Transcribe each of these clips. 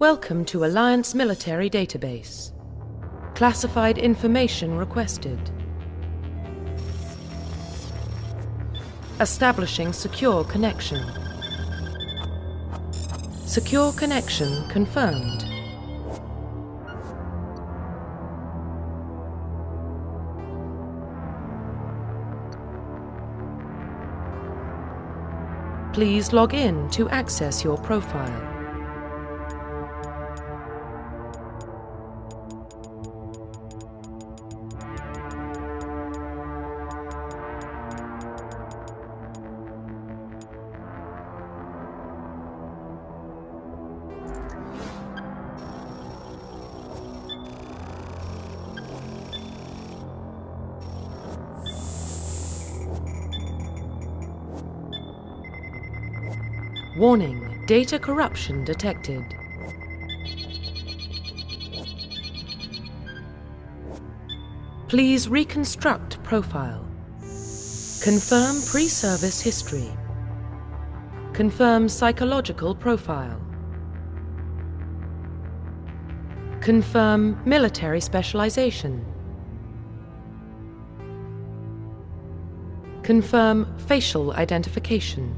Welcome to Alliance Military Database. Classified information requested. Establishing secure connection. Secure connection confirmed. Please log in to access your profile. Warning, data corruption detected. Please reconstruct profile. Confirm pre-service history. Confirm psychological profile. Confirm military specialization. Confirm facial identification.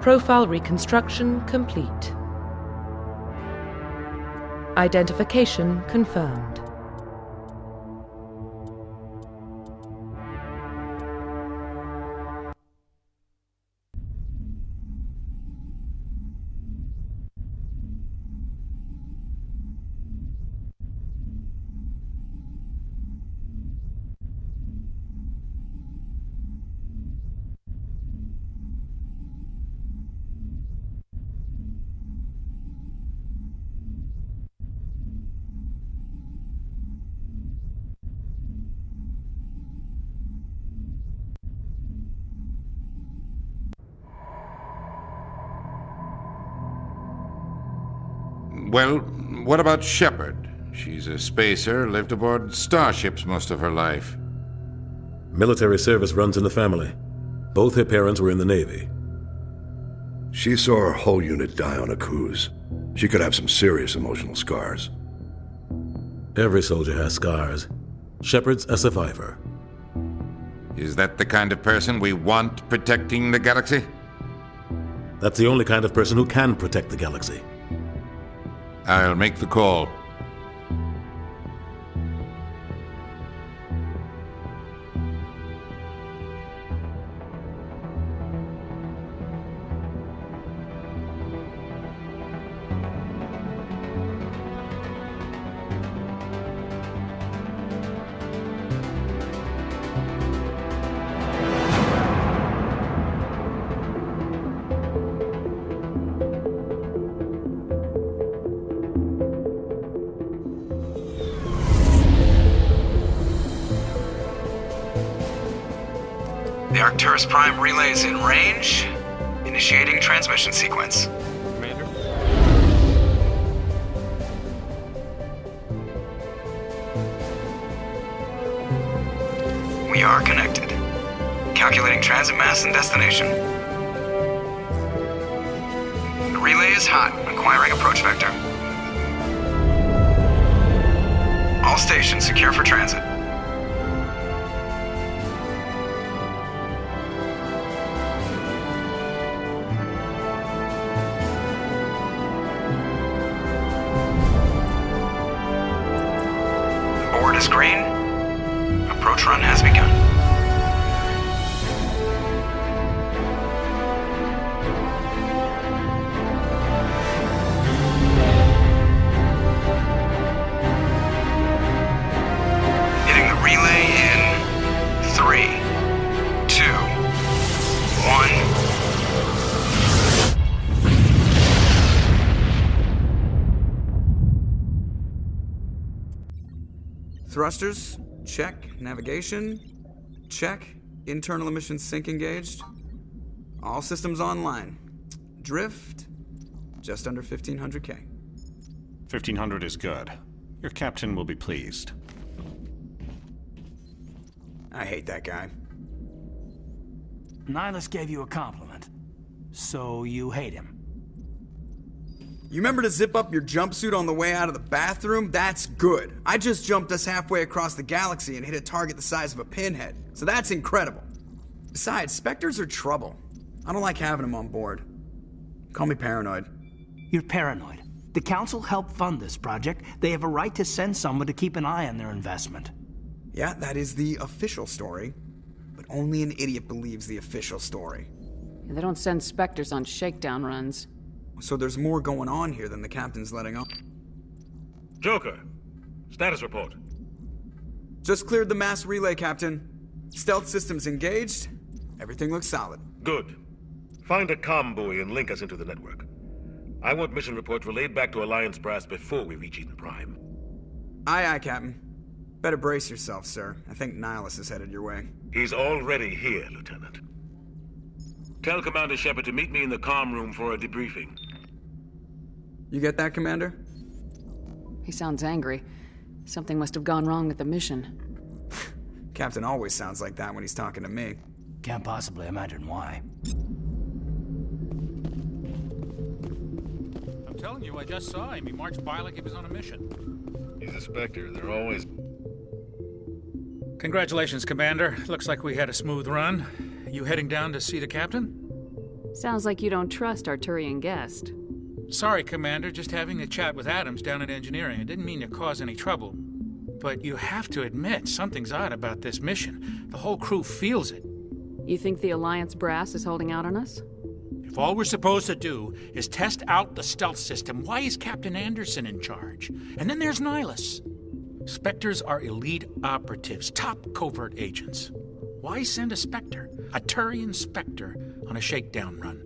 Profile reconstruction complete. Identification confirmed. Well, what about Shepard? She's a spacer, lived aboard starships most of her life. Military service runs in the family. Both her parents were in the Navy. She saw her whole unit die on a cruise. She could have some serious emotional scars. Every soldier has scars. Shepard's a survivor. Is that the kind of person we want protecting the galaxy? That's the only kind of person who can protect the galaxy. I'll make the call. The Arcturus Prime relay is in range. Initiating transmission sequence. Commander? We are connected. Calculating transit mass and destination. The relay is hot. Acquiring approach vector. All stations secure for transit. Board is green. Approach run has begun. Hitting the relay in 3, 2, 1. Thrusters, check. Navigation, check. Internal emissions sync engaged. All systems online. Drift, just under 1500K. 1500 is good. Your captain will be pleased. I hate that guy. Nihilus gave you a compliment. So you hate him. You remember to zip up your jumpsuit on the way out of the bathroom? That's good. I just jumped us halfway across the galaxy and hit a target the size of a pinhead. So that's incredible. Besides, Spectres are trouble. I don't like having them on board. Call me paranoid. You're paranoid. The Council helped fund this project. They have a right to send someone to keep an eye on their investment. Yeah, that is the official story. But only an idiot believes the official story. They don't send Spectres on shakedown runs. So there's more going on here than the captain's letting on. Joker, status report. Just cleared the mass relay, Captain. Stealth systems engaged. Everything looks solid. Good. Find a comm buoy and link us into the network. I want mission reports relayed back to Alliance brass before we reach Eden Prime. Aye, aye, Captain. Better brace yourself, sir. I think Nihilus is headed your way. He's already here, Lieutenant. Tell Commander Shepard to meet me in the comm room for a debriefing. You get that, Commander? He sounds angry. Something must have gone wrong with the mission. Captain always sounds like that when he's talking to me. Can't possibly imagine why. I'm telling you, I just saw him. He marched by like he was on a mission. He's a Spectre. They're always... Congratulations, Commander. Looks like we had a smooth run. You heading down to see the captain? Sounds like you don't trust our Turian guest. Sorry, Commander. Just having a chat with Adams down at engineering. I didn't mean to cause any trouble. But you have to admit, something's odd about this mission. The whole crew feels it. You think the Alliance brass is holding out on us? If all we're supposed to do is test out the stealth system, why is Captain Anderson in charge? And then there's Nihilus. Spectres are elite operatives, top covert agents. Why send a Spectre, a Turian Spectre, on a shakedown run?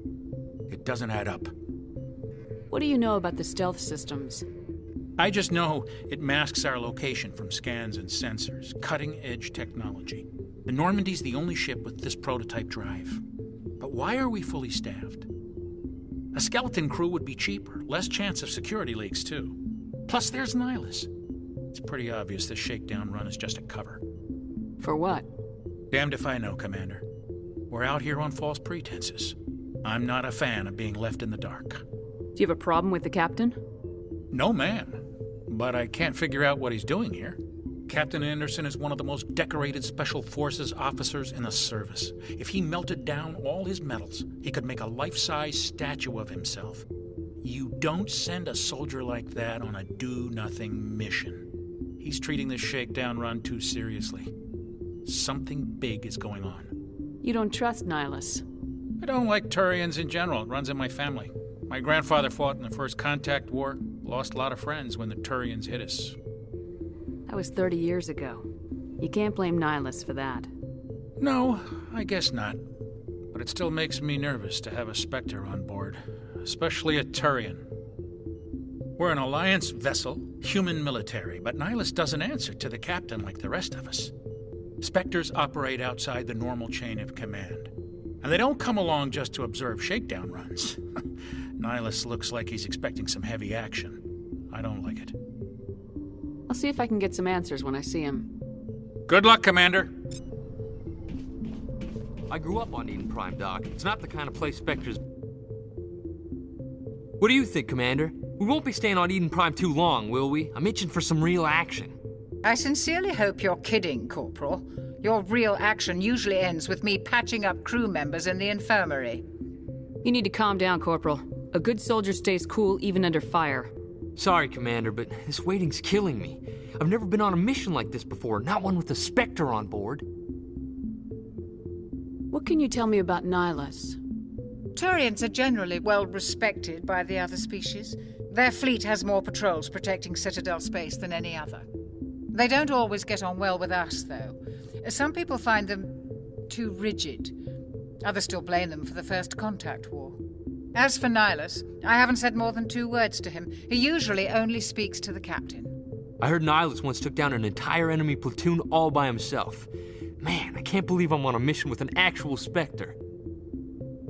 It doesn't add up. What do you know about the stealth systems? I just know it masks our location from scans and sensors. Cutting-edge technology. The Normandy's the only ship with this prototype drive. But why are we fully staffed? A skeleton crew would be cheaper, less chance of security leaks, too. Plus, there's Nihilus. It's pretty obvious this shakedown run is just a cover. For what? Damned if I know, Commander. We're out here on false pretenses. I'm not a fan of being left in the dark. Do you have a problem with the captain? No, ma'am. But I can't figure out what he's doing here. Captain Anderson is one of the most decorated Special Forces officers in the service. If he melted down all his medals, he could make a life-size statue of himself. You don't send a soldier like that on a do-nothing mission. He's treating this shakedown run too seriously. Something big is going on. You don't trust Nihilus? I don't like Turians in general. It runs in my family. My grandfather fought in the First Contact War. Lost a lot of friends when the Turians hit us. That was 30 years ago. You can't blame Nihilus for that. No, I guess not. But it still makes me nervous to have a Spectre on board. Especially a Turian. We're an Alliance vessel, human military, but Nihilus doesn't answer to the captain like the rest of us. Spectres operate outside the normal chain of command. And they don't come along just to observe shakedown runs. Nihilus looks like he's expecting some heavy action. I don't like it. I'll see if I can get some answers when I see him. Good luck, Commander. I grew up on Eden Prime, Doc. It's not the kind of place Spectres... What do you think, Commander? We won't be staying on Eden Prime too long, will we? I'm itching for some real action. I sincerely hope you're kidding, Corporal. Your real action usually ends with me patching up crew members in the infirmary. You need to calm down, Corporal. A good soldier stays cool even under fire. Sorry, Commander, but this waiting's killing me. I've never been on a mission like this before, not one with a Spectre on board. What can you tell me about Nihilus? Turians are generally well respected by the other species. Their fleet has more patrols protecting Citadel space than any other. They don't always get on well with us, though. Some people find them too rigid. Others still blame them for the First Contact War. As for Nihilus, I haven't said more than 2 words to him. He usually only speaks to the captain. I heard Nihilus once took down an entire enemy platoon all by himself. Man, I can't believe I'm on a mission with an actual Spectre.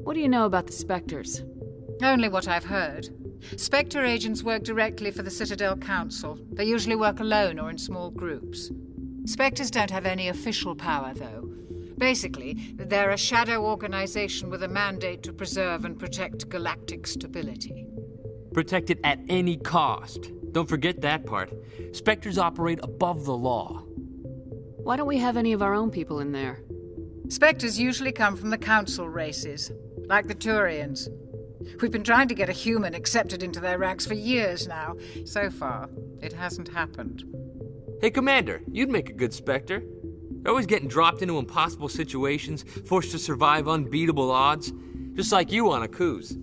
What do you know about the Spectres? Only what I've heard. Spectre agents work directly for the Citadel Council. They usually work alone or in small groups. Spectres don't have any official power, though. Basically, they're a shadow organization with a mandate to preserve and protect galactic stability. Protect it at any cost. Don't forget that part. Spectres operate above the law. Why don't we have any of our own people in there? Spectres usually come from the Council races, like the Turians. We've been trying to get a human accepted into their ranks for years now. So far, it hasn't happened. Hey, Commander, you'd make a good Spectre. They're always getting dropped into impossible situations, forced to survive unbeatable odds, just like you on a cruise.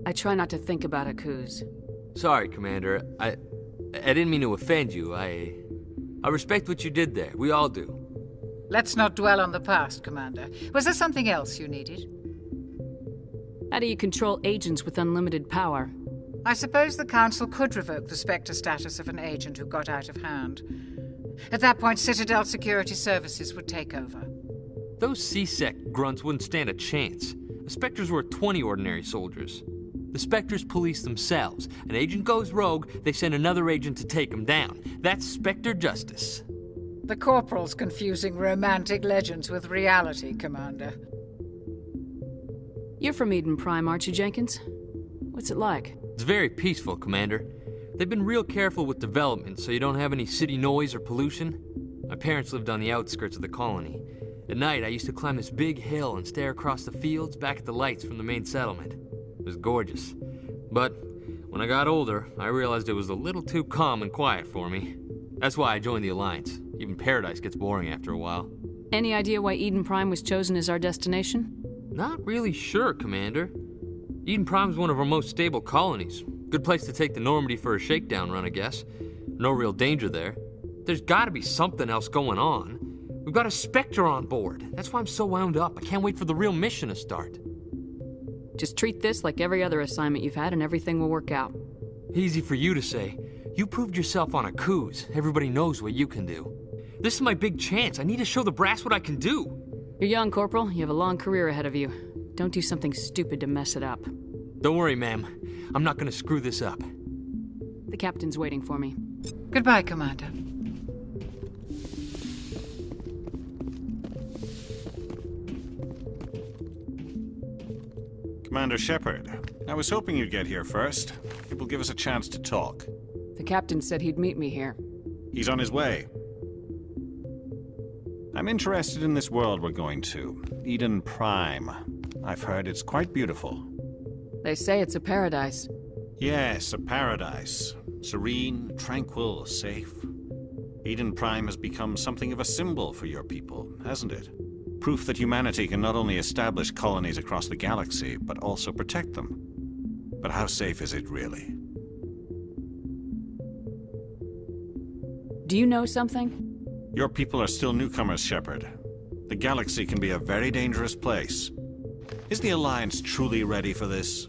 I try not to think about Akuz. Sorry, Commander. I didn't mean to offend you. I respect what you did there. We all do. Let's not dwell on the past, Commander. Was there something else you needed? How do you control agents with unlimited power? I suppose the Council could revoke the Spectre status of an agent who got out of hand. At that point, Citadel Security Services would take over. Those C-Sec grunts wouldn't stand a chance. The Spectres were 20 ordinary soldiers. The Spectres police themselves. An agent goes rogue, they send another agent to take him down. That's Spectre justice. The Corporal's confusing romantic legends with reality, Commander. You're from Eden Prime, aren't you, Jenkins? What's it like? It's very peaceful, Commander. They've been real careful with development, so you don't have any city noise or pollution. My parents lived on the outskirts of the colony. At night, I used to climb this big hill and stare across the fields back at the lights from the main settlement. It was gorgeous. But when I got older, I realized it was a little too calm and quiet for me. That's why I joined the Alliance. Even Paradise gets boring after a while. Any idea why Eden Prime was chosen as our destination? Not really sure, Commander. Eden Prime's one of our most stable colonies. Good place to take the Normandy for a shakedown run, I guess. No real danger there. There's gotta be something else going on. We've got a Spectre on board. That's why I'm so wound up. I can't wait for the real mission to start. Just treat this like every other assignment you've had and everything will work out. Easy for you to say. You proved yourself on a cruise. Everybody knows what you can do. This is my big chance. I need to show the brass what I can do. You're young, Corporal. You have a long career ahead of you. Don't do something stupid to mess it up. Don't worry, ma'am. I'm not gonna screw this up. The captain's waiting for me. Goodbye, Commander. Commander Shepard, I was hoping you'd get here first. It will give us a chance to talk. The captain said he'd meet me here. He's on his way. I'm interested in this world we're going to, Eden Prime. I've heard it's quite beautiful. They say it's a paradise. Yes, a paradise. Serene, tranquil, safe. Eden Prime has become something of a symbol for your people, hasn't it? Proof that humanity can not only establish colonies across the galaxy, but also protect them. But how safe is it really? Do you know something? Your people are still newcomers, Shepard. The galaxy can be a very dangerous place. Is the Alliance truly ready for this?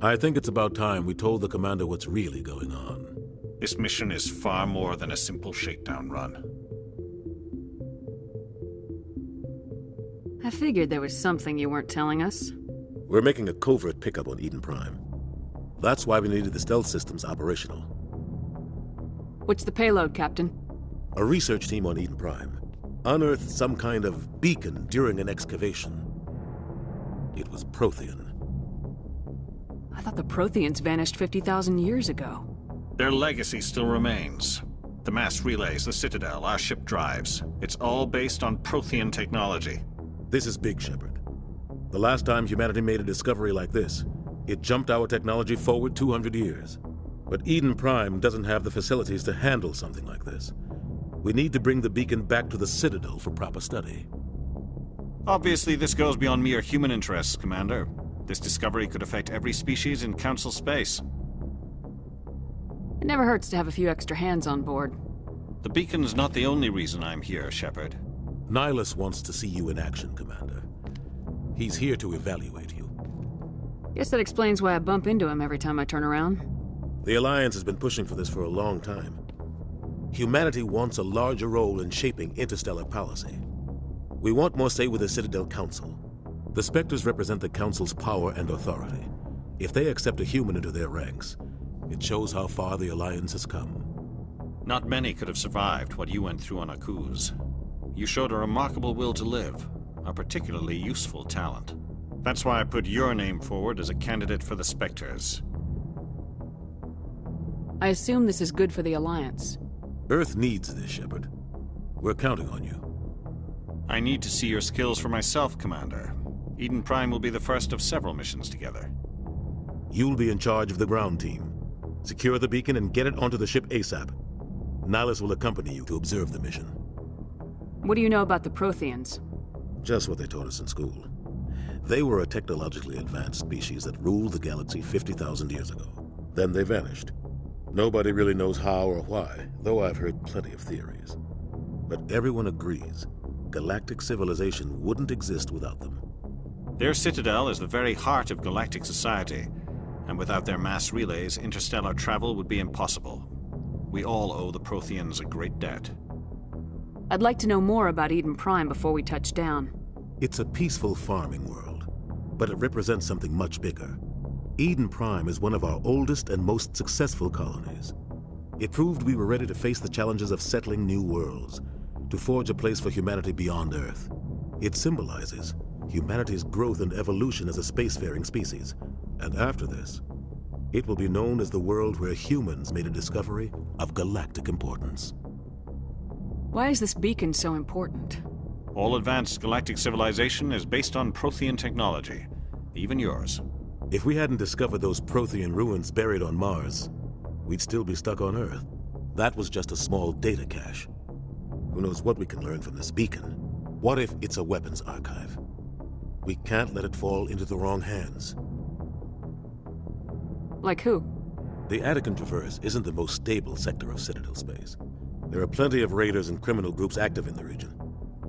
I think it's about time we told the commander what's really going on. This mission is far more than a simple shakedown run. I figured there was something you weren't telling us. We're making a covert pickup on Eden Prime. That's why we needed the stealth systems operational. What's the payload, Captain? A research team on Eden Prime. unearthed some kind of beacon during an excavation. It was Prothean. I thought the Protheans vanished 50,000 years ago. Their legacy still remains. The mass relays, the Citadel, our ship drives. It's all based on Prothean technology. This is big, Shepard. The last time humanity made a discovery like this, it jumped our technology forward 200 years. But Eden Prime doesn't have the facilities to handle something like this. We need to bring the beacon back to the Citadel for proper study. Obviously, this goes beyond mere human interests, Commander. This discovery could affect every species in Council space. It never hurts to have a few extra hands on board. The beacon's not the only reason I'm here, Shepard. Nihilus wants to see you in action, Commander. He's here to evaluate you. Guess that explains why I bump into him every time I turn around. The Alliance has been pushing for this for a long time. Humanity wants a larger role in shaping interstellar policy. We want more say with the Citadel Council. The Spectres represent the Council's power and authority. If they accept a human into their ranks, it shows how far the Alliance has come. Not many could have survived what you went through on Akuz. You showed a remarkable will to live, a particularly useful talent. That's why I put your name forward as a candidate for the Spectres. I assume this is good for the Alliance. Earth needs this, Shepard. We're counting on you. I need to see your skills for myself, Commander. Eden Prime will be the first of several missions together. You'll be in charge of the ground team. Secure the beacon and get it onto the ship ASAP. Nihilus will accompany you to observe the mission. What do you know about the Protheans? Just what they taught us in school. They were a technologically advanced species that ruled the galaxy 50,000 years ago. Then they vanished. Nobody really knows how or why, though I've heard plenty of theories. But everyone agrees, galactic civilization wouldn't exist without them. Their citadel is the very heart of galactic society, and without their mass relays, interstellar travel would be impossible. We all owe the Protheans a great debt. I'd like to know more about Eden Prime before we touch down. It's a peaceful farming world, but it represents something much bigger. Eden Prime is one of our oldest and most successful colonies. It proved we were ready to face the challenges of settling new worlds, to forge a place for humanity beyond Earth. It symbolizes humanity's growth and evolution as a spacefaring species. And after this, it will be known as the world where humans made a discovery of galactic importance. Why is this beacon so important? All advanced galactic civilization is based on Prothean technology, even yours. If we hadn't discovered those Prothean ruins buried on Mars, we'd still be stuck on Earth. That was just a small data cache. Who knows what we can learn from this beacon? What if it's a weapons archive? We can't let it fall into the wrong hands. Like who? The Attican Traverse isn't the most stable sector of Citadel space. There are plenty of raiders and criminal groups active in the region.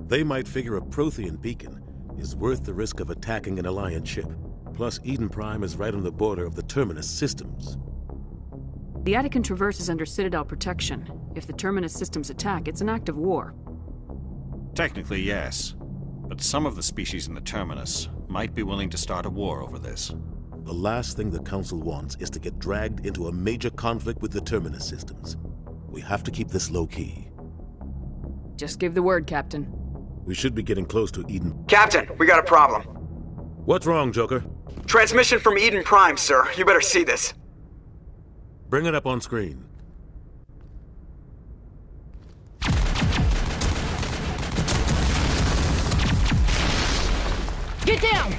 They might figure a Prothean beacon is worth the risk of attacking an Alliance ship. Plus, Eden Prime is right on the border of the Terminus systems. The Attican Traverse is under Citadel protection. If the Terminus systems attack, it's an act of war. Technically, yes. But some of the species in the Terminus might be willing to start a war over this. The last thing the Council wants is to get dragged into a major conflict with the Terminus systems. We have to keep this low-key. Just give the word, Captain. We should be getting close to Eden. Captain, we got a problem. What's wrong, Joker? Transmission from Eden Prime, sir. You better see this. Bring it up on screen. Get down!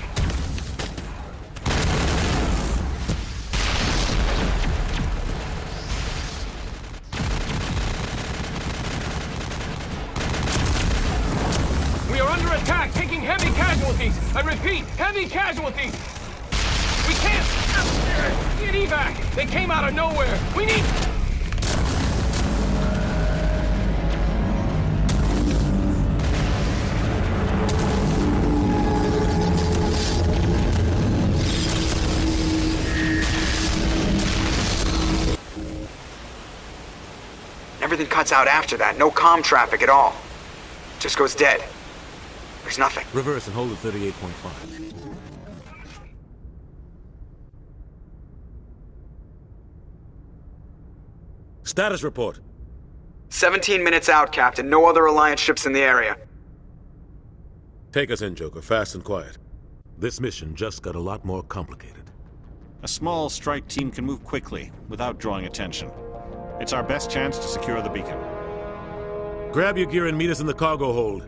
We are under attack, taking heavy casualties. I repeat, heavy casualties. We can't get evac. They came out of nowhere. We need... Everything cuts out after that. No comm traffic at all. Just goes dead. There's nothing. Reverse and hold at 38.5. Status report. 17 minutes out, Captain. No other Alliance ships in the area. Take us in, Joker, fast and quiet. This mission just got a lot more complicated. A small strike team can move quickly, without drawing attention. It's our best chance to secure the beacon. Grab your gear and meet us in the cargo hold.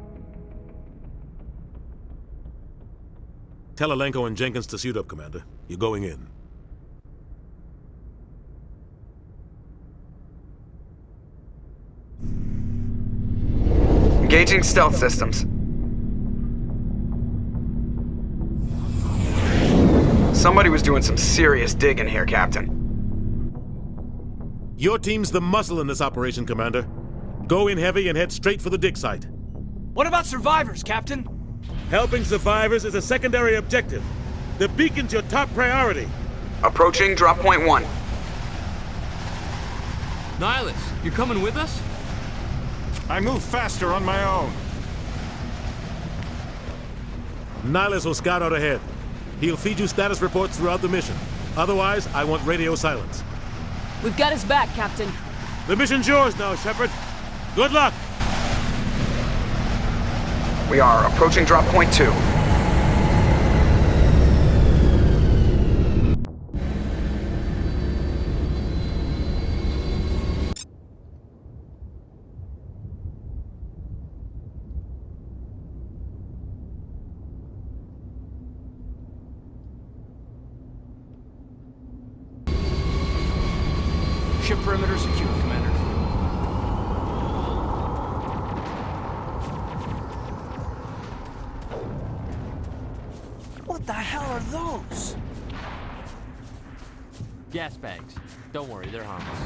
Tell Alenko and Jenkins to suit up, Commander. You're going in. Engaging stealth systems. Somebody was doing some serious digging here, Captain. Your team's the muscle in this operation, Commander. Go in heavy and head straight for the dig site. What about survivors, Captain? Helping survivors is a secondary objective. The beacon's your top priority. Approaching drop point 1. Nihilus, you're coming with us? I move faster on my own. Nihilus will scout out ahead. He'll feed you status reports throughout the mission. Otherwise, I want radio silence. We've got his back, Captain. The mission's yours now, Shepard. Good luck! We are approaching drop point 2. Ship perimeter secure, Commander. What the hell are those? Gas bags. Don't worry, they're harmless.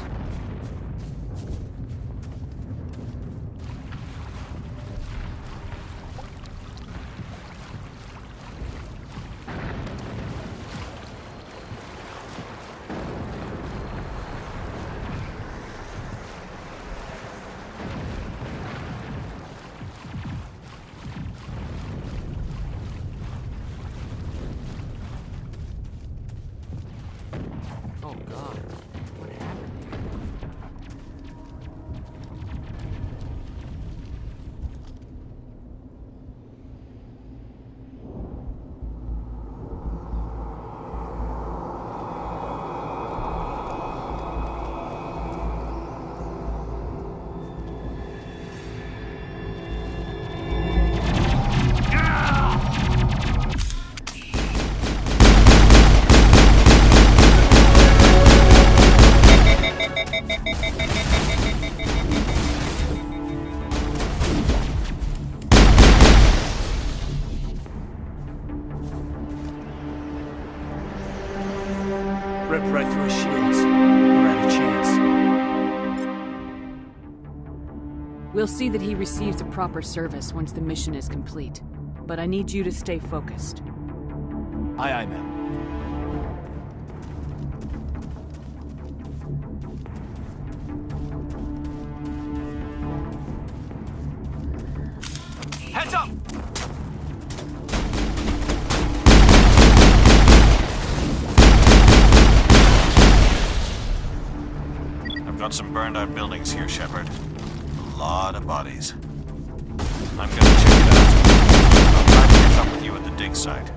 Oh, God. What happened here? Ripped right through his shields. We're at a chance. We'll see that he receives a proper service once the mission is complete. But I need you to stay focused. Aye, aye, ma'am. Heads up! I've got some burned out buildings here, Shepard. A lot of bodies. I'm gonna check it out. I'll try to catch up with you at the dig site.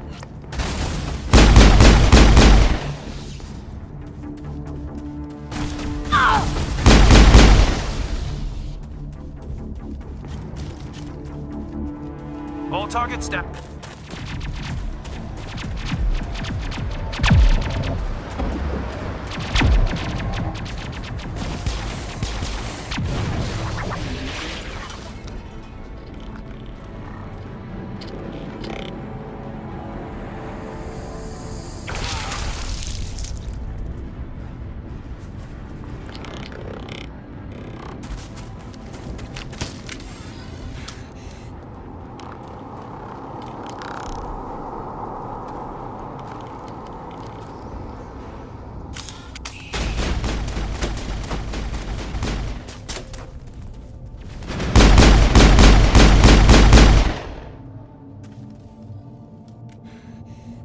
All target step.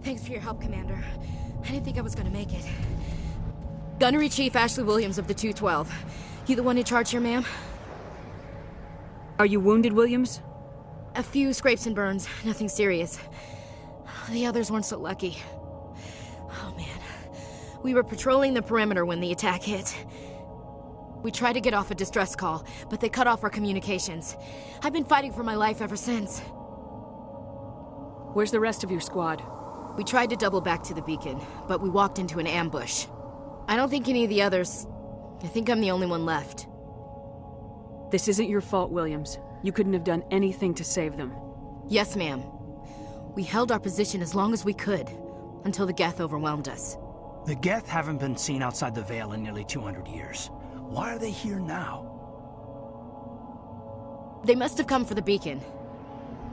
Thanks for your help, Commander. I didn't think I was gonna make it. Gunnery Chief Ashley Williams of the 212. You the one in charge here, ma'am? Are you wounded, Williams? A few scrapes and burns, nothing serious. The others weren't so lucky. Oh man. We were patrolling the perimeter when the attack hit. We tried to get off a distress call, but they cut off our communications. I've been fighting for my life ever since. Where's the rest of your squad? We tried to double back to the beacon, but we walked into an ambush. I don't think any of the others... I think I'm the only one left. This isn't your fault, Williams. You couldn't have done anything to save them. Yes, ma'am. We held our position as long as we could, until the Geth overwhelmed us. The Geth haven't been seen outside the Veil in nearly 200 years. Why are they here now? They must have come for the beacon.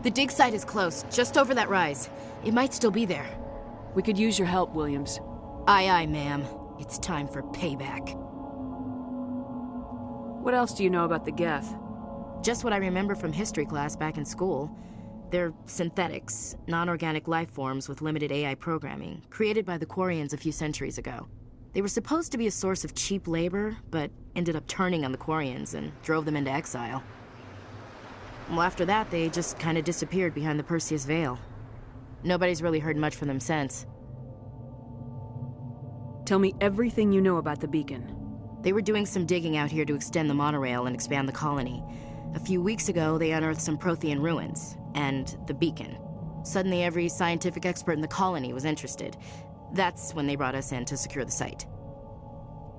The dig site is close, just over that rise. It might still be there. We could use your help, Williams. Aye, aye, ma'am. It's time for payback. What else do you know about the Geth? Just what I remember from history class back in school. They're synthetics, non-organic life forms with limited AI programming, created by the Quarians a few centuries ago. They were supposed to be a source of cheap labor, but ended up turning on the Quarians and drove them into exile. Well, after that, they just kind of disappeared behind the Perseus Veil. Nobody's really heard much from them since. Tell me everything you know about the beacon. They were doing some digging out here to extend the monorail and expand the colony. A few weeks ago, they unearthed some Prothean ruins, and the beacon. Suddenly, every scientific expert in the colony was interested. That's when they brought us in to secure the site.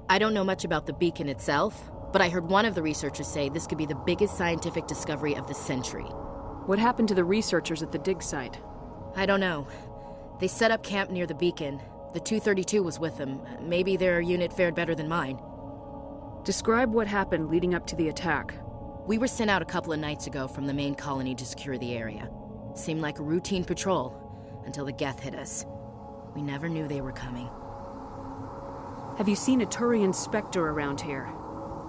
I don't know much about the beacon itself, but I heard one of the researchers say this could be the biggest scientific discovery of the century. What happened to the researchers at the dig site? I don't know. They set up camp near the beacon. The 232 was with them. Maybe their unit fared better than mine. Describe what happened leading up to the attack. We were sent out a couple of nights ago from the main colony to secure the area. Seemed like a routine patrol, until the Geth hit us. We never knew they were coming. Have you seen a Turian Spectre around here?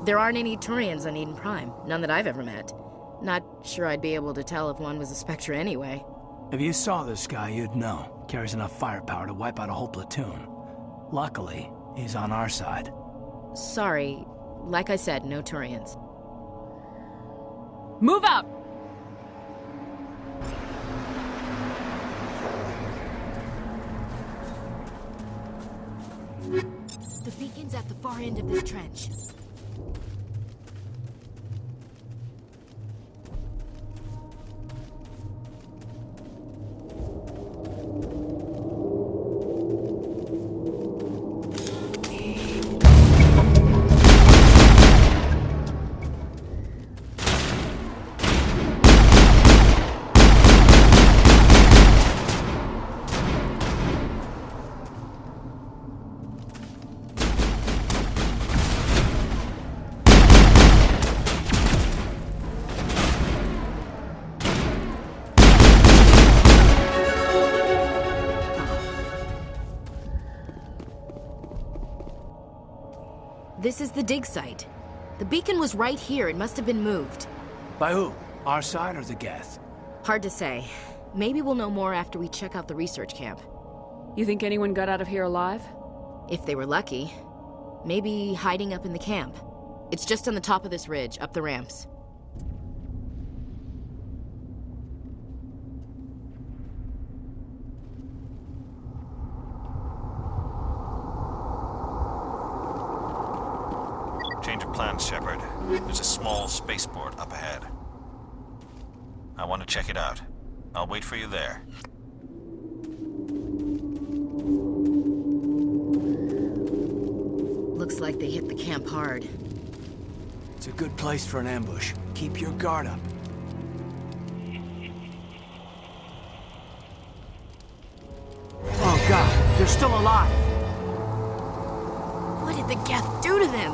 There aren't any Turians on Eden Prime, none that I've ever met. Not sure I'd be able to tell if one was a Spectre anyway. If you saw this guy, you'd know. Carries enough firepower to wipe out a whole platoon. Luckily, he's on our side. Sorry. Like I said, no Turians. Move out! The beacon's at the far end of this trench. This is the dig site. The beacon was right here. It must have been moved. By who? Our side or the Geth? Hard to say. Maybe we'll know more after we check out the research camp. You think anyone got out of here alive? If they were lucky. Maybe hiding up in the camp. It's just on the top of this ridge, up the ramps. Change of plans, Shepard. There's a small spaceport up ahead. I want to check it out. I'll wait for you there. Looks like they hit the camp hard. It's a good place for an ambush. Keep your guard up. Oh God, they're still alive! What did the Geth do to them?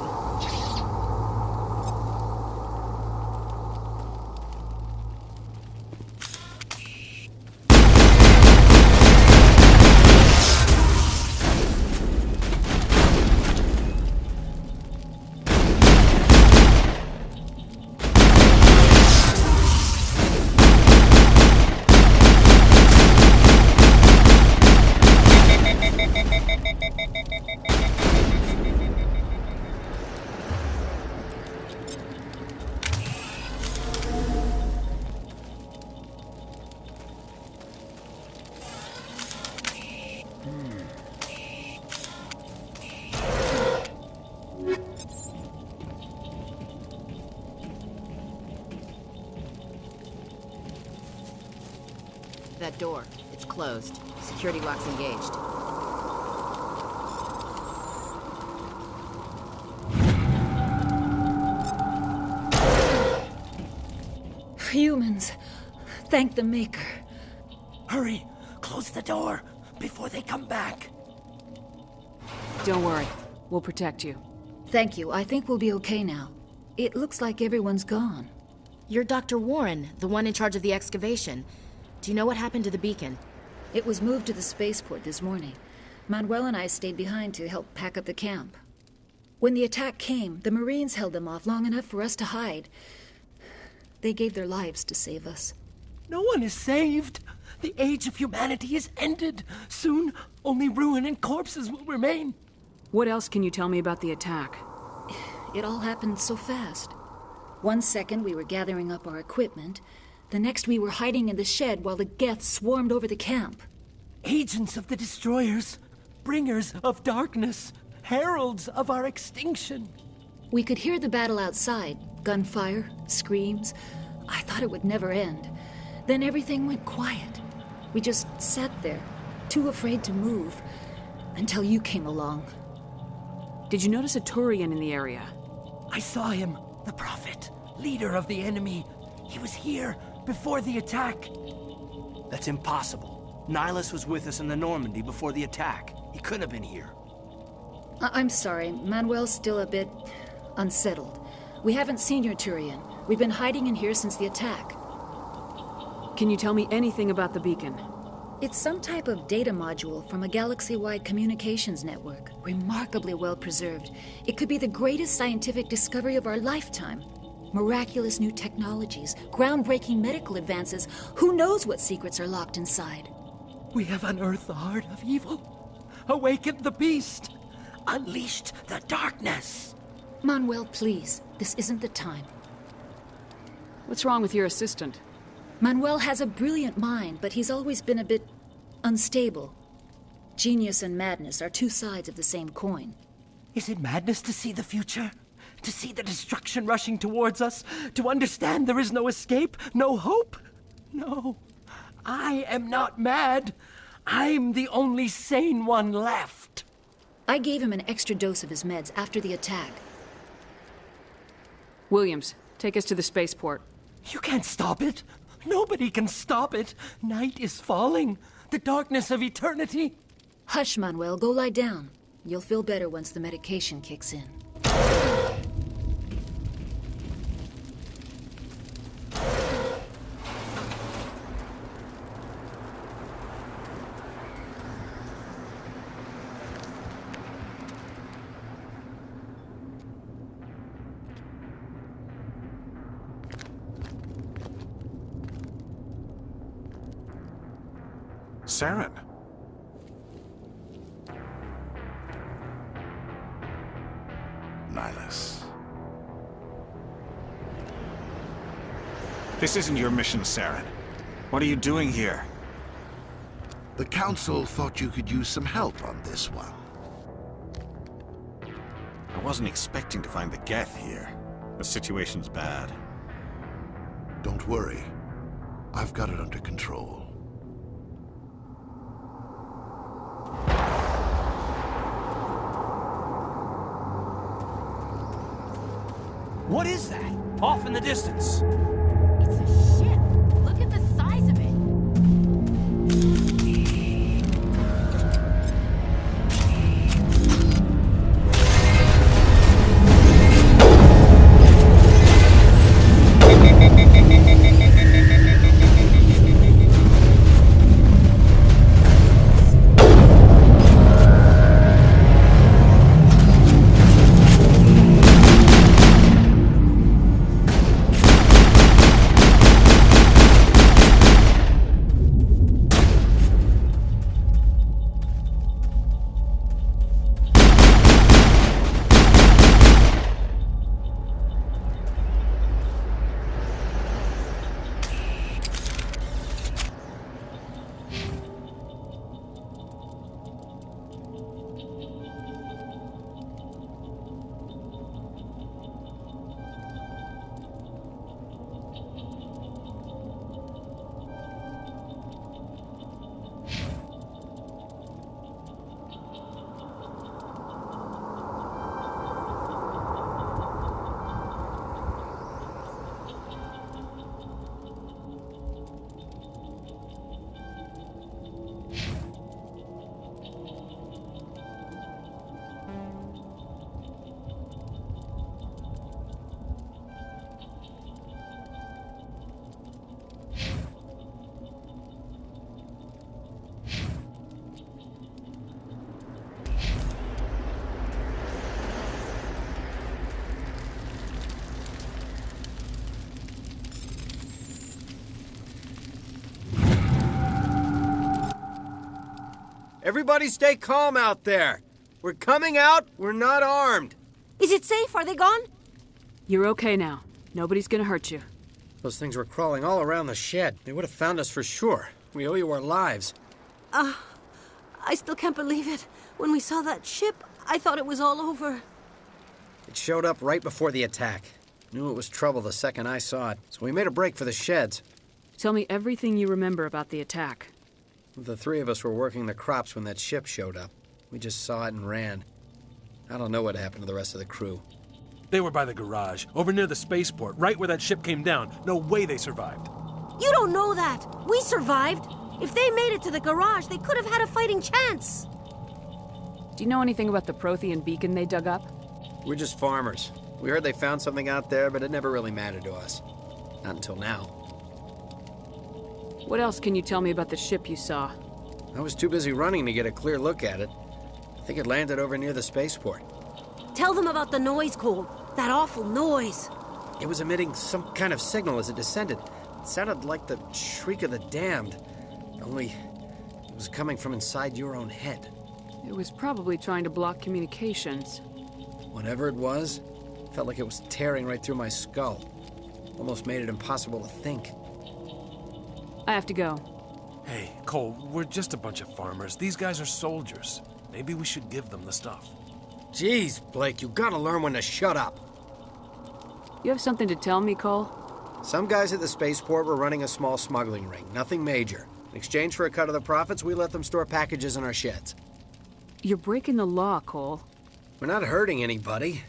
That door, it's closed. Security lock's engaged. Humans, thank the Maker. Hurry! Close the door before they come back. Don't worry. We'll protect you. Thank you. I think we'll be okay now. It looks like everyone's gone. You're Dr. Warren, the one in charge of the excavation. Do you know what happened to the beacon? It was moved to the spaceport this morning. Manuel and I stayed behind to help pack up the camp. When the attack came, the Marines held them off long enough for us to hide. They gave their lives to save us. No one is saved. The age of humanity is ended. Soon, only ruin and corpses will remain. What else can you tell me about the attack? It all happened so fast. 1 second we were gathering up our equipment. The next we were hiding in the shed while the Geth swarmed over the camp. Agents of the destroyers, bringers of darkness, heralds of our extinction. We could hear the battle outside. Gunfire, screams. I thought it would never end. Then everything went quiet. We just sat there, too afraid to move, until you came along. Did you notice a Turian in the area? I saw him, the Prophet, leader of the enemy. He was here before the attack. That's impossible. Nihilus was with us in the Normandy before the attack. He couldn't have been here. I'm sorry. Manuel's still a bit unsettled. We haven't seen your Turian. We've been hiding in here since the attack. Can you tell me anything about the beacon? It's some type of data module from a galaxy-wide communications network. Remarkably well preserved. It could be the greatest scientific discovery of our lifetime. Miraculous new technologies, groundbreaking medical advances. Who knows what secrets are locked inside? We have unearthed the heart of evil, awakened the beast, unleashed the darkness. Manuel, please. This isn't the time. What's wrong with your assistant? Manuel has a brilliant mind, but he's always been a bit unstable. Genius and madness are two sides of the same coin. Is it madness to see the future? To see the destruction rushing towards us? To understand there is no escape? No hope? No. I am not mad. I'm the only sane one left. I gave him an extra dose of his meds after the attack. Williams, take us to the spaceport. You can't stop it. Nobody can stop it. Night is falling. The darkness of eternity. Hush, Manuel. Go lie down. You'll feel better once the medication kicks in. Saren. Nihilus. This isn't your mission, Saren. What are you doing here? The Council thought you could use some help on this one. I wasn't expecting to find the Geth here. The situation's bad. Don't worry. I've got it under control. What is that? Off in the distance. It's a ship. Look at the size of it. Everybody stay calm out there. We're coming out. We're not armed. Is it safe? Are they gone? You're okay now. Nobody's gonna hurt you. Those things were crawling all around the shed. They would have found us for sure. We owe you our lives. I still can't believe it. When we saw that ship, I thought it was all over. It showed up right before the attack. Knew it was trouble the second I saw it, so we made a break for the sheds. Tell me everything you remember about the attack. The three of us were working the crops when that ship showed up. We just saw it and ran. I don't know what happened to the rest of the crew. They were by the garage, over near the spaceport, right where that ship came down. No way they survived. You don't know that. We survived. If they made it to the garage, they could have had a fighting chance. Do you know anything about the Prothean beacon they dug up? We're just farmers. We heard they found something out there, but it never really mattered to us. Not until now. What else can you tell me about the ship you saw? I was too busy running to get a clear look at it. I think it landed over near the spaceport. Tell them about the noise, Cole. That awful noise. It was emitting some kind of signal as it descended. It sounded like the shriek of the damned. Only it was coming from inside your own head. It was probably trying to block communications. Whatever it was, felt like it was tearing right through my skull. Almost made it impossible to think. I have to go. Hey, Cole, we're just a bunch of farmers. These guys are soldiers. Maybe we should give them the stuff. Jeez, Blake, you gotta learn when to shut up. You have something to tell me, Cole? Some guys at the spaceport were running a small smuggling ring, nothing major. In exchange for a cut of the profits, we let them store packages in our sheds. You're breaking the law, Cole. We're not hurting anybody.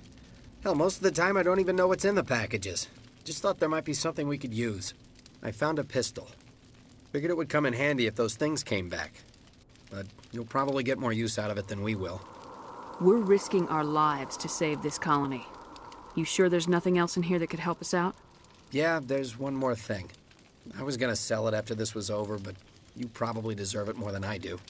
Hell, most of the time I don't even know what's in the packages. Just thought there might be something we could use. I found a pistol. Figured it would come in handy if those things came back. But you'll probably get more use out of it than we will. We're risking our lives to save this colony. You sure there's nothing else in here that could help us out? Yeah, there's one more thing. I was gonna sell it after this was over, but you probably deserve it more than I do.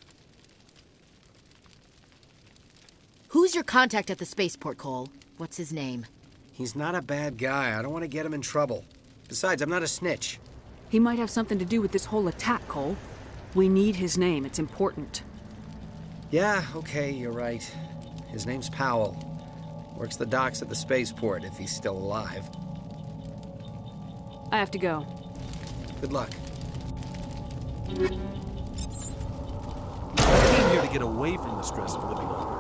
Who's your contact at the spaceport, Cole? What's his name? He's not a bad guy. I don't want to get him in trouble. Besides, I'm not a snitch. He might have something to do with this whole attack, Cole. We need his name. It's important. Yeah, okay, you're right. His name's Powell. Works the docks at the spaceport, if he's still alive. I have to go. Good luck. I came here to get away from the stress of living on Earth.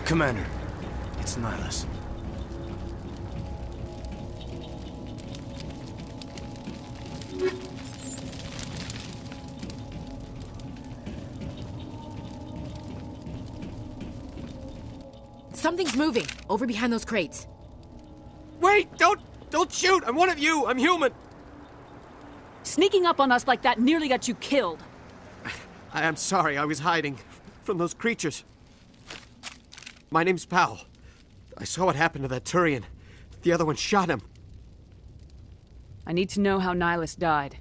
Commander, it's Nihilus. Something's moving, over behind those crates. Wait! Don't shoot! I'm one of you! I'm human! Sneaking up on us like that nearly got you killed. I am sorry, I was hiding from those creatures. My name's Powell. I saw what happened to that Turian. The other one shot him. I need to know how Nihilus died.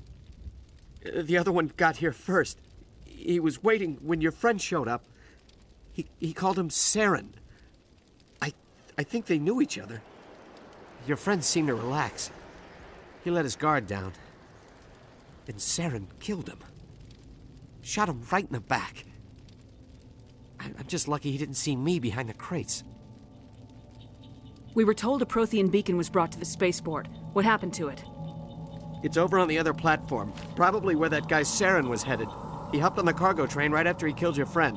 The other one got here first. He was waiting when your friend showed up. He called him Saren. I think they knew each other. Your friend seemed to relax. He let his guard down. And Saren killed him. Shot him right in the back. I'm just lucky he didn't see me behind the crates. We were told a Prothean beacon was brought to the spaceport. What happened to it? It's over on the other platform, probably where that guy Saren was headed. He hopped on the cargo train right after he killed your friend.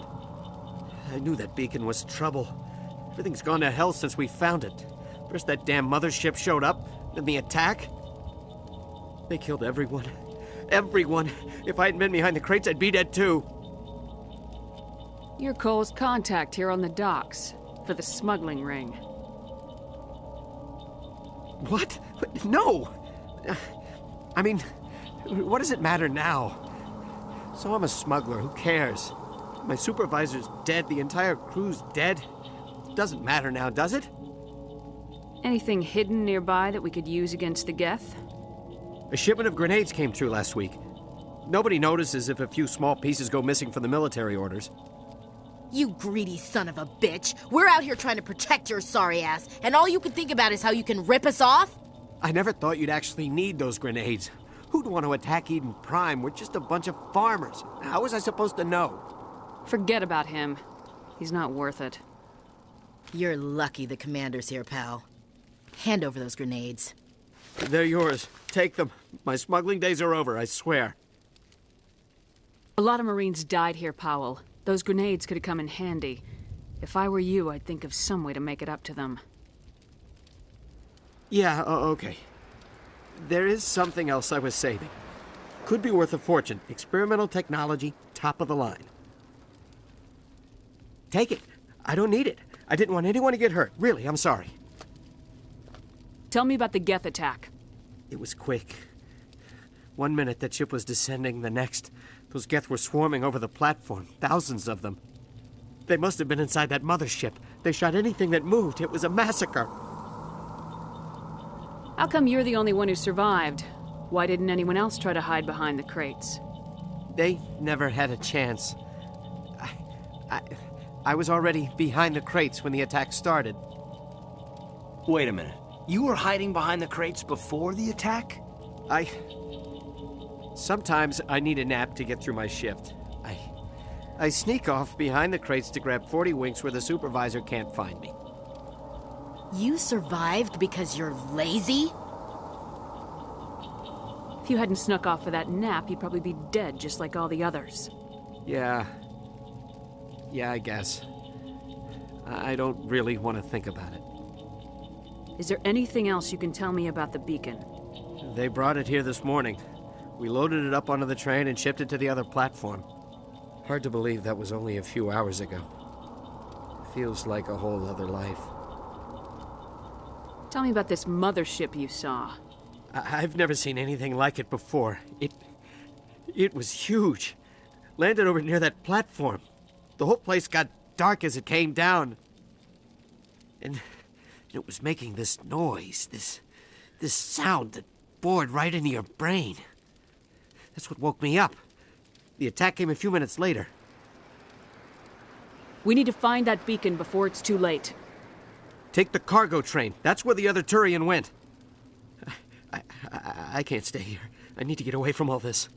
I knew that beacon was trouble. Everything's gone to hell since we found it. First that damn mothership showed up, then the attack. They killed everyone. Everyone. If I hadn't been behind the crates, I'd be dead too. You're Cole's contact here on the docks for the smuggling ring. What? No! I mean, what does it matter now? So I'm a smuggler, who cares? My supervisor's dead, the entire crew's dead. Doesn't matter now, does it? Anything hidden nearby that we could use against the Geth? A shipment of grenades came through last week. Nobody notices if a few small pieces go missing from the military orders. You greedy son of a bitch. We're out here trying to protect your sorry ass, and all you can think about is how you can rip us off? I never thought you'd actually need those grenades. Who'd want to attack Eden Prime? We're just a bunch of farmers. How was I supposed to know? Forget about him. He's not worth it. You're lucky the commander's here, pal. Hand over those grenades. They're yours. Take them. My smuggling days are over, I swear. A lot of Marines died here, Powell. Those grenades could have come in handy. If I were you, I'd think of some way to make it up to them. Yeah, okay. There is something else I was saving. Could be worth a fortune. Experimental technology, top of the line. Take it. I don't need it. I didn't want anyone to get hurt. Really, I'm sorry. Tell me about the Geth attack. It was quick. 1 minute that ship was descending, the next, those Geth were swarming over the platform. Thousands of them. They must have been inside that mothership. They shot anything that moved. It was a massacre. How come you're the only one who survived? Why didn't anyone else try to hide behind the crates? They never had a chance. I was already behind the crates when the attack started. Wait a minute. You were hiding behind the crates before the attack? Sometimes I need a nap to get through my shift. I sneak off behind the crates to grab 40 winks where the supervisor can't find me. You survived because you're lazy? If you hadn't snuck off for that nap, you'd probably be dead just like all the others. Yeah, I guess. I don't really want to think about it. Is there anything else you can tell me about the beacon? They brought it here this morning. We loaded it up onto the train and shipped it to the other platform. Hard to believe that was only a few hours ago. Feels like a whole other life. Tell me about this mothership you saw. I've never seen anything like it before. It was huge. Landed over near that platform. The whole place got dark as it came down. And it was making this noise, this sound that bored right into your brain. That's what woke me up. The attack came a few minutes later. We need to find that beacon before it's too late. Take the cargo train. That's where the other Turian went. I can't stay here. I need to get away from all this.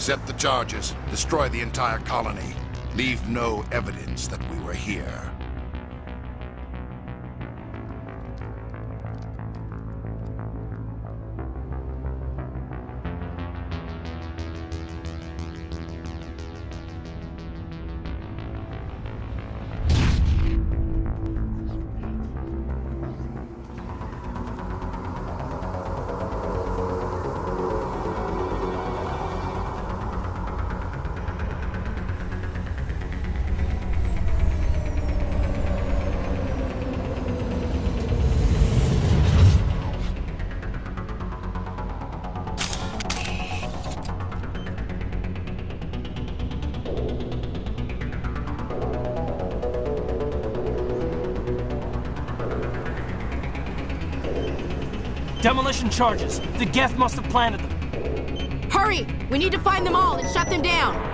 Set the charges. Destroy the entire colony. Leave no evidence that we were here. Demolition charges. The Geth must have planted them. Hurry! We need to find them all and shut them down!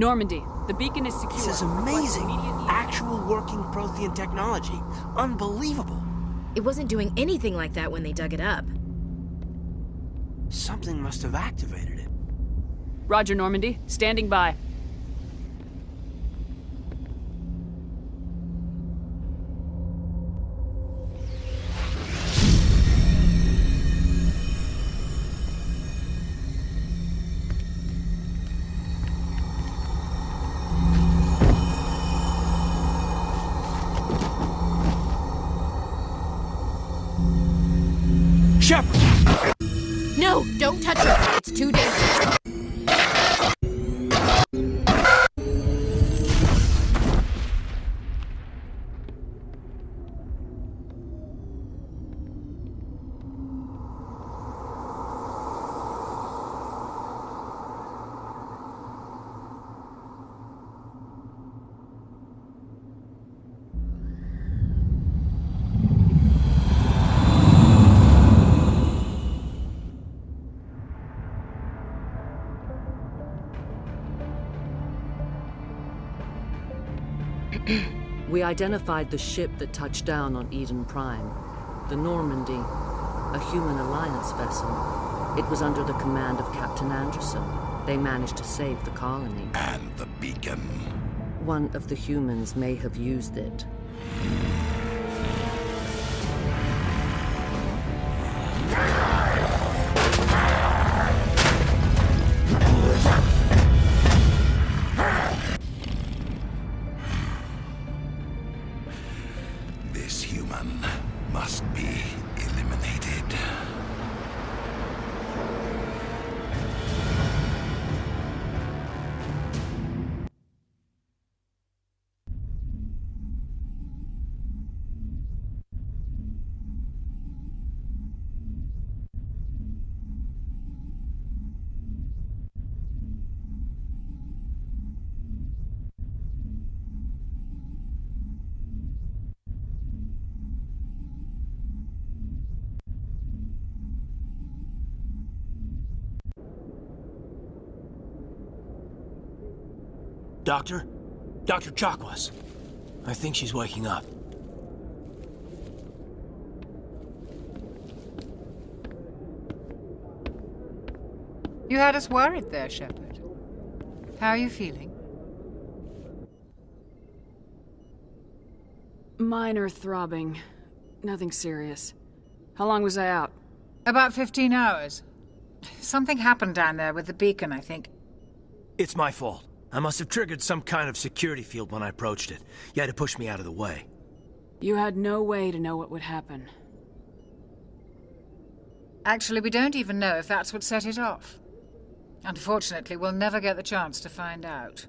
Normandy, the beacon is secure. This is amazing. Actual working Prothean technology. Unbelievable. It wasn't doing anything like that when they dug it up. Something must have activated it. Roger, Normandy. Standing by. Shepard! No, don't touch her. It's too dangerous. We identified the ship that touched down on Eden Prime, the Normandy, a human alliance vessel. It was under the command of Captain Anderson. They managed to save the colony. And the beacon. One of the humans may have used it. This human must be eliminated. Doctor? Dr. Chakwas. I think she's waking up. You had us worried there, Shepard. How are you feeling? Minor throbbing. Nothing serious. How long was I out? About 15 hours. Something happened down there with the beacon, I think. It's my fault. I must have triggered some kind of security field when I approached it. You had to push me out of the way. You had no way to know what would happen. Actually, we don't even know if that's what set it off. Unfortunately, we'll never get the chance to find out.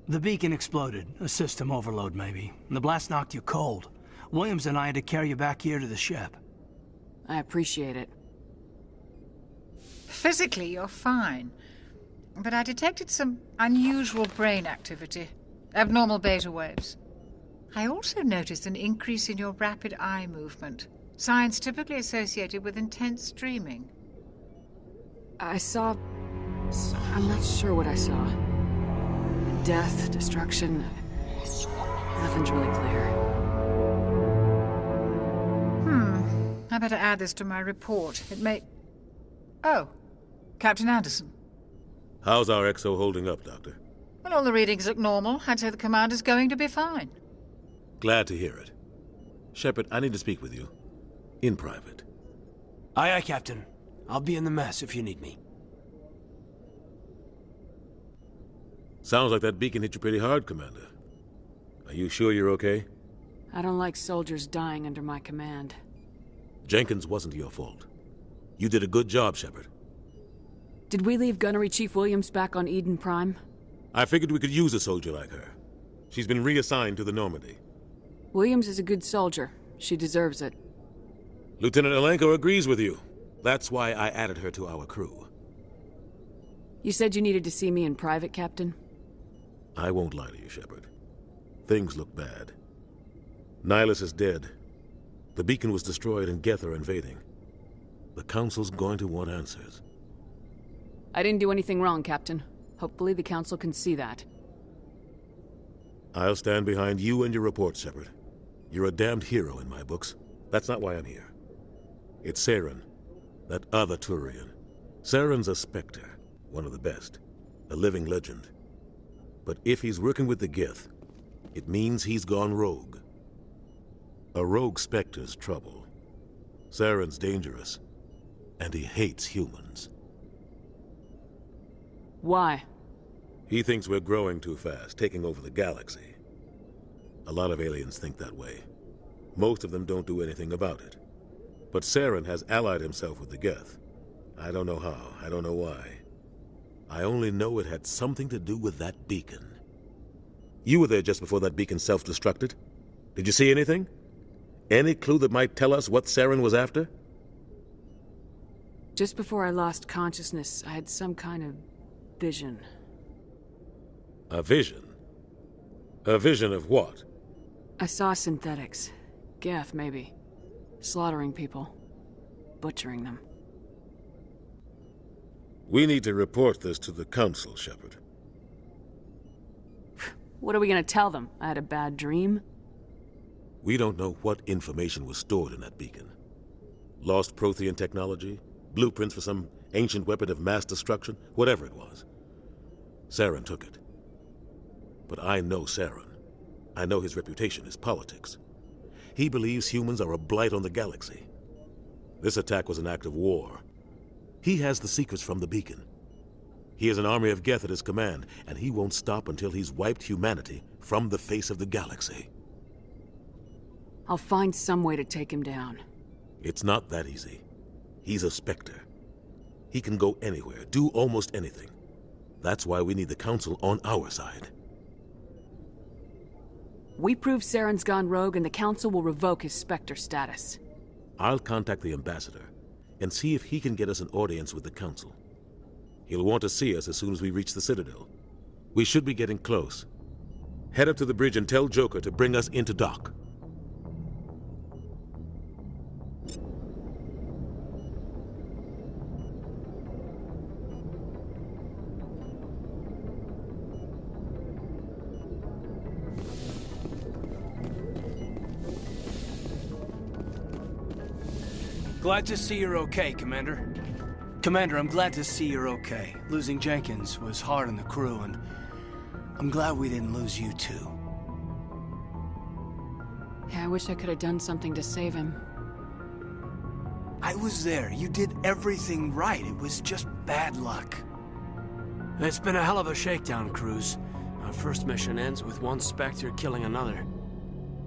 The beacon exploded. A system overload, maybe. The blast knocked you cold. Williams and I had to carry you back here to the ship. I appreciate it. Physically, you're fine. But I detected some unusual brain activity. Abnormal beta waves. I also noticed an increase in your rapid eye movement. Signs typically associated with intense dreaming. I saw... I'm not sure what I saw. Death, destruction... Nothing's really clear. I better add this to my report. It may... Oh, Captain Anderson. How's our XO holding up, Doctor? Well, all the readings look normal. I'd say the commander's going to be fine. Glad to hear it. Shepard, I need to speak with you. In private. Aye, aye, Captain. I'll be in the mess if you need me. Sounds like that beacon hit you pretty hard, Commander. Are you sure you're okay? I don't like soldiers dying under my command. Jenkins wasn't your fault. You did a good job, Shepard. Did we leave Gunnery Chief Williams back on Eden Prime? I figured we could use a soldier like her. She's been reassigned to the Normandy. Williams is a good soldier. She deserves it. Lieutenant Alenko agrees with you. That's why I added her to our crew. You said you needed to see me in private, Captain? I won't lie to you, Shepard. Things look bad. Nihilus is dead. The beacon was destroyed and Geth are invading. The Council's going to want answers. I didn't do anything wrong, Captain. Hopefully the Council can see that. I'll stand behind you and your report, Shepard. You're a damned hero in my books. That's not why I'm here. It's Saren, that other Turian. Saren's a Spectre, one of the best, a living legend. But if he's working with the Geth, it means he's gone rogue. A rogue Spectre's trouble. Saren's dangerous, and he hates humans. Why? He thinks we're growing too fast, taking over the galaxy. A lot of aliens think that way. Most of them don't do anything about it. But Saren has allied himself with the Geth. I don't know how, I don't know why. I only know it had something to do with that beacon. You were there just before that beacon self-destructed. Did you see anything? Any clue that might tell us what Saren was after? Just before I lost consciousness, I had some kind of vision. A vision? A vision of what? I saw synthetics. Geth, maybe. Slaughtering people. Butchering them. We need to report this to the Council, Shepard. What are we gonna tell them? I had a bad dream? We don't know what information was stored in that beacon. Lost Prothean technology? Blueprints for some ancient weapon of mass destruction? Whatever it was. Saren took it. But I know Saren. I know his reputation is politics. He believes humans are a blight on the galaxy. This attack was an act of war. He has the secrets from the beacon. He has an army of Geth at his command, and he won't stop until he's wiped humanity from the face of the galaxy. I'll find some way to take him down. It's not that easy. He's a Spectre. He can go anywhere, do almost anything. That's why we need the Council on our side. We prove Saren's gone rogue and the Council will revoke his Spectre status. I'll contact the Ambassador and see if he can get us an audience with the Council. He'll want to see us as soon as we reach the Citadel. We should be getting close. Head up to the bridge and tell Joker to bring us into dock. Glad to see you're okay, Commander. Commander, I'm glad to see you're okay. Losing Jenkins was hard on the crew, and I'm glad we didn't lose you too. Yeah, I wish I could have done something to save him. I was there. You did everything right. It was just bad luck. It's been a hell of a shakedown, Cruz. Our first mission ends with one Spectre killing another.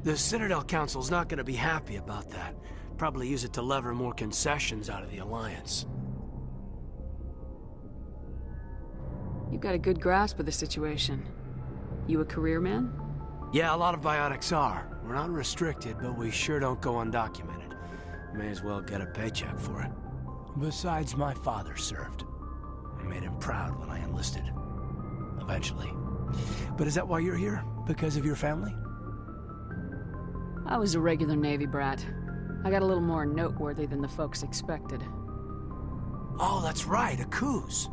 The Citadel Council's not gonna be happy about that. Probably use it to lever more concessions out of the Alliance. You've got a good grasp of the situation. You a career man? Yeah, a lot of biotics are. We're not restricted, but we sure don't go undocumented. May as well get a paycheck for it. Besides, my father served. I made him proud when I enlisted. Eventually. But is that why you're here? Because of your family? I was a regular Navy brat. I got a little more noteworthy than the folks expected. Oh, that's right, a Coos.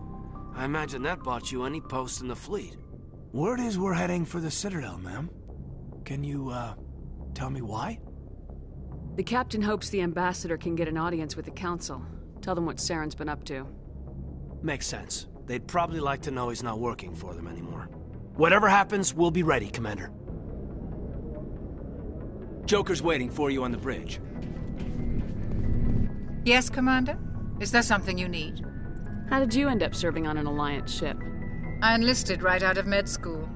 I imagine that bought you any post in the fleet. Word is we're heading for the Citadel, ma'am. Can you, tell me why? The captain hopes the Ambassador can get an audience with the Council. Tell them what Saren's been up to. Makes sense. They'd probably like to know he's not working for them anymore. Whatever happens, we'll be ready, Commander. Joker's waiting for you on the bridge. Yes, Commander? Is there something you need? How did you end up serving on an Alliance ship? I enlisted right out of med school.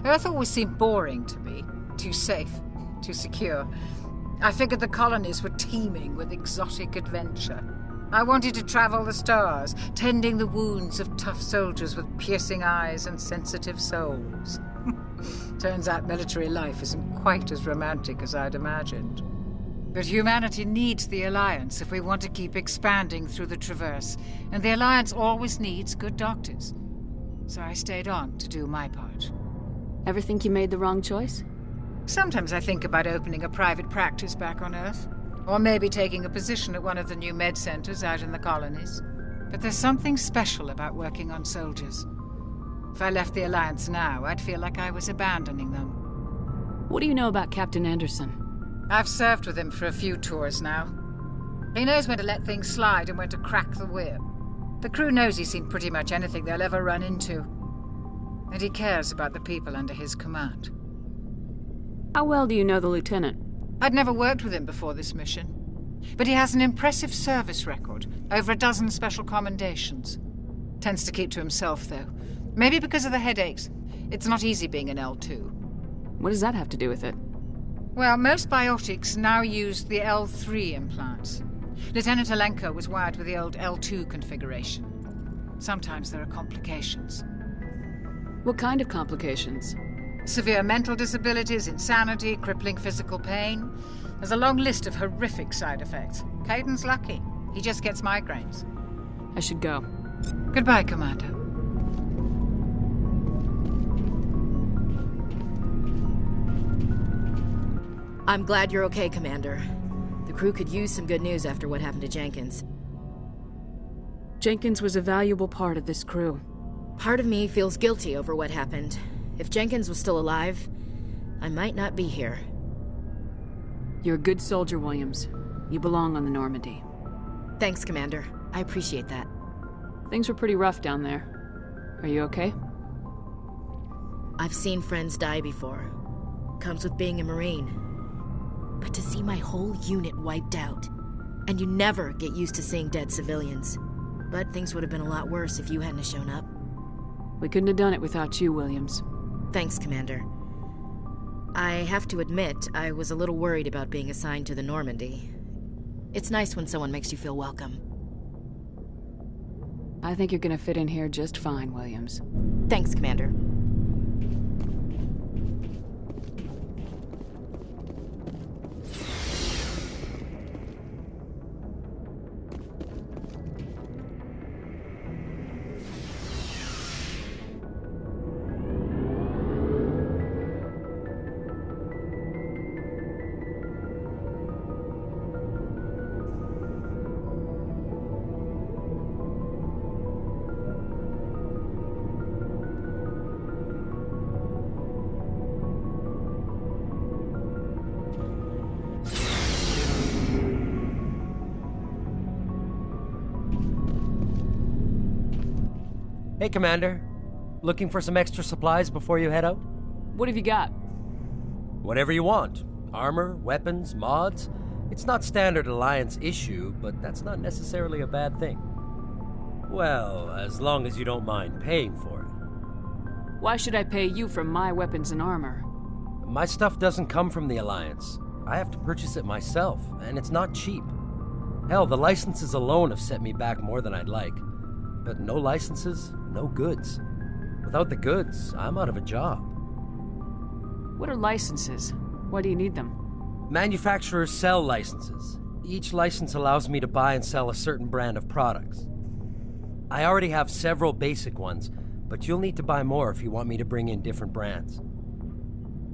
Earth always seemed boring to me. Too safe, too secure. I figured the colonies were teeming with exotic adventure. I wanted to travel the stars, tending the wounds of tough soldiers with piercing eyes and sensitive souls. Turns out military life isn't quite as romantic as I'd imagined. But humanity needs the Alliance if we want to keep expanding through the Traverse, and the Alliance always needs good doctors. So I stayed on to do my part. Ever think you made the wrong choice? Sometimes I think about opening a private practice back on Earth, or maybe taking a position at one of the new med centers out in the colonies. But there's something special about working on soldiers. If I left the Alliance now, I'd feel like I was abandoning them. What do you know about Captain Anderson? I've served with him for a few tours now. He knows when to let things slide and when to crack the whip. The crew knows he's seen pretty much anything they'll ever run into. And he cares about the people under his command. How well do you know the Lieutenant? I'd never worked with him before this mission. But he has an impressive service record, over a dozen special commendations. Tends to keep to himself, though. Maybe because of the headaches. It's not easy being an L2. What does that have to do with it? Well, most biotics now use the L3 implants. Lieutenant Alenko was wired with the old L2 configuration. Sometimes there are complications. What kind of complications? Severe mental disabilities, insanity, crippling physical pain. There's a long list of horrific side effects. Caden's lucky. He just gets migraines. I should go. Goodbye, Commander. I'm glad you're okay, Commander. The crew could use some good news after what happened to Jenkins. Jenkins was a valuable part of this crew. Part of me feels guilty over what happened. If Jenkins was still alive, I might not be here. You're a good soldier, Williams. You belong on the Normandy. Thanks, Commander. I appreciate that. Things were pretty rough down there. Are you okay? I've seen friends die before. Comes with being a Marine. But to see my whole unit wiped out, and you never get used to seeing dead civilians. But things would have been a lot worse if you hadn't shown up. We couldn't have done it without you, Williams. Thanks, Commander. I have to admit, I was a little worried about being assigned to the Normandy. It's nice when someone makes you feel welcome. I think you're gonna fit in here just fine, Williams. Thanks, Commander. Hey, Commander. Looking for some extra supplies before you head out? What have you got? Whatever you want. Armor, weapons, mods. It's not standard Alliance issue, but that's not necessarily a bad thing. Well, as long as you don't mind paying for it. Why should I pay you for my weapons and armor? My stuff doesn't come from the Alliance. I have to purchase it myself, and it's not cheap. Hell, the licenses alone have set me back more than I'd like. But no licenses, no goods. Without the goods, I'm out of a job. What are licenses? Why do you need them? Manufacturers sell licenses. Each license allows me to buy and sell a certain brand of products. I already have several basic ones, but you'll need to buy more if you want me to bring in different brands.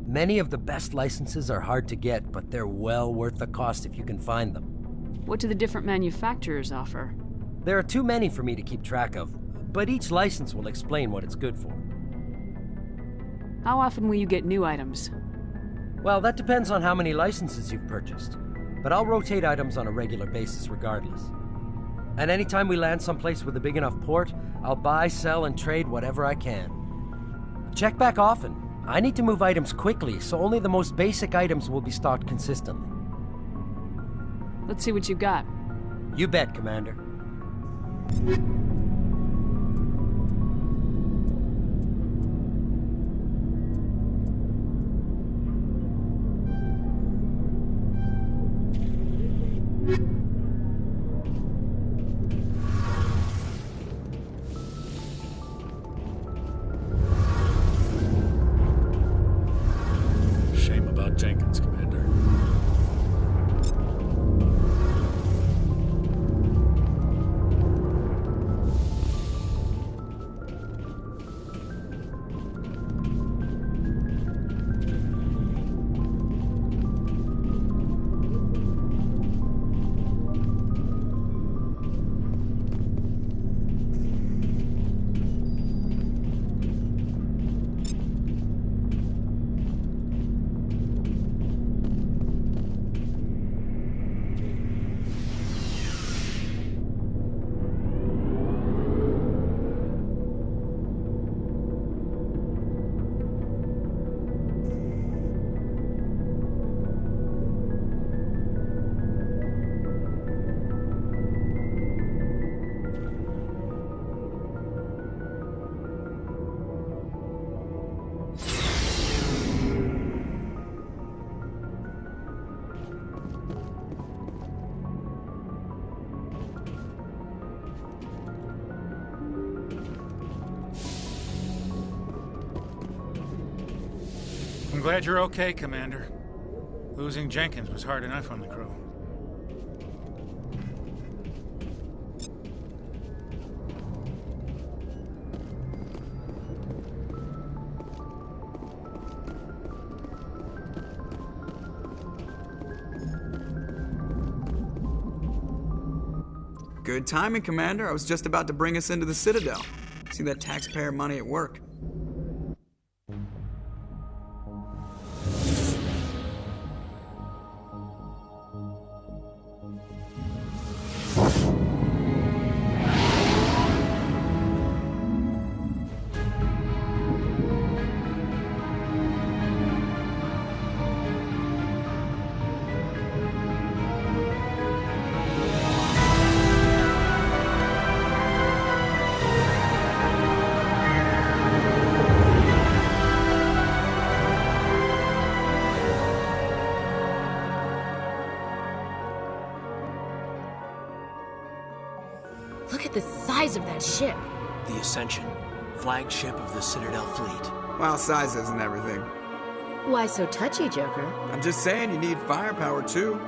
Many of the best licenses are hard to get, but they're well worth the cost if you can find them. What do the different manufacturers offer? There are too many for me to keep track of, but each license will explain what it's good for. How often will you get new items? Well, that depends on how many licenses you've purchased, but I'll rotate items on a regular basis regardless. And anytime we land someplace with a big enough port, I'll buy, sell, and trade whatever I can. Check back often. I need to move items quickly, so only the most basic items will be stocked consistently. Let's see what you got. You bet, Commander. Shame about Jenkins, Commander. I'm glad you're okay, Commander. Losing Jenkins was hard enough on the crew. Good timing, Commander. I was just about to bring us into the Citadel. See that taxpayer money at work. Look at the size of that ship. The Ascension, flagship of the Citadel fleet. Well, size isn't everything. Why so touchy, Joker? I'm just saying you need firepower, too.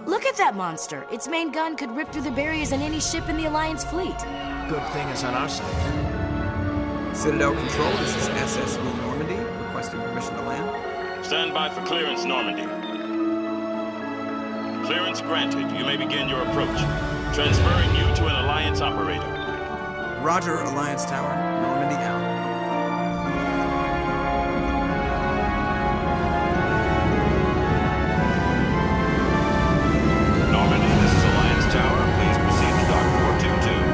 Look at that monster. Its main gun could rip through the barriers in any ship in the Alliance fleet. Good thing it's on our side. Citadel Control, this is SSV Normandy, requesting permission to land. Stand by for clearance, Normandy. Clearance granted. You may begin your approach. Transferring you to an Alliance operator. Roger, Alliance Tower. Normandy out. Normandy, this is Alliance Tower. Please proceed to dock 422.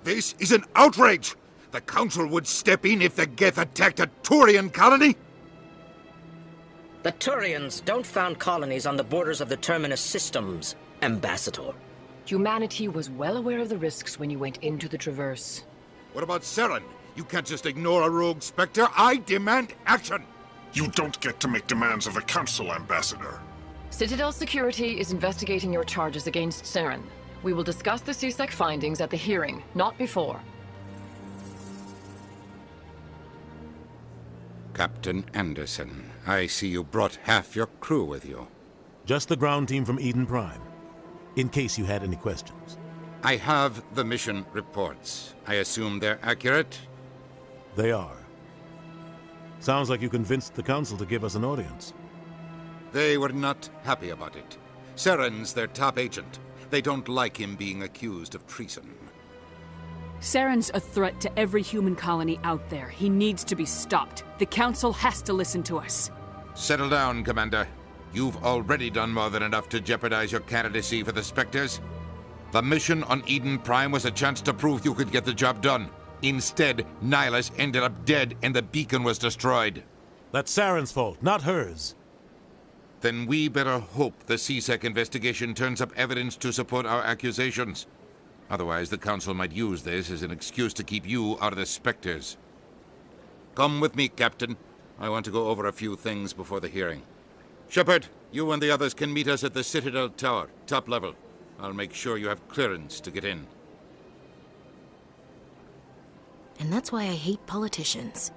This is an outrage! The Council would step in if the Geth attacked a Turian colony? The Turians don't found colonies on the borders of the Terminus systems, Ambassador. Humanity was well aware of the risks when you went into the Traverse. What about Saren? You can't just ignore a rogue Spectre. I demand action! You don't get to make demands of the Council, Ambassador. Citadel Security is investigating your charges against Saren. We will discuss the CSEC findings at the hearing, not before. Captain Anderson, I see you brought half your crew with you. Just the ground team from Eden Prime, in case you had any questions. I have the mission reports. I assume they're accurate? They are. Sounds like you convinced the Council to give us an audience. They were not happy about it. Saren's their top agent. They don't like him being accused of treason. Saren's a threat to every human colony out there. He needs to be stopped. The Council has to listen to us. Settle down, Commander. You've already done more than enough to jeopardize your candidacy for the Spectres. The mission on Eden Prime was a chance to prove you could get the job done. Instead, Nihilus ended up dead and the beacon was destroyed. That's Saren's fault, not hers. Then we better hope the CSEC investigation turns up evidence to support our accusations. Otherwise, the Council might use this as an excuse to keep you out of the Spectres. Come with me, Captain. I want to go over a few things before the hearing. Shepard, you and the others can meet us at the Citadel Tower, top level. I'll make sure you have clearance to get in. And that's why I hate politicians.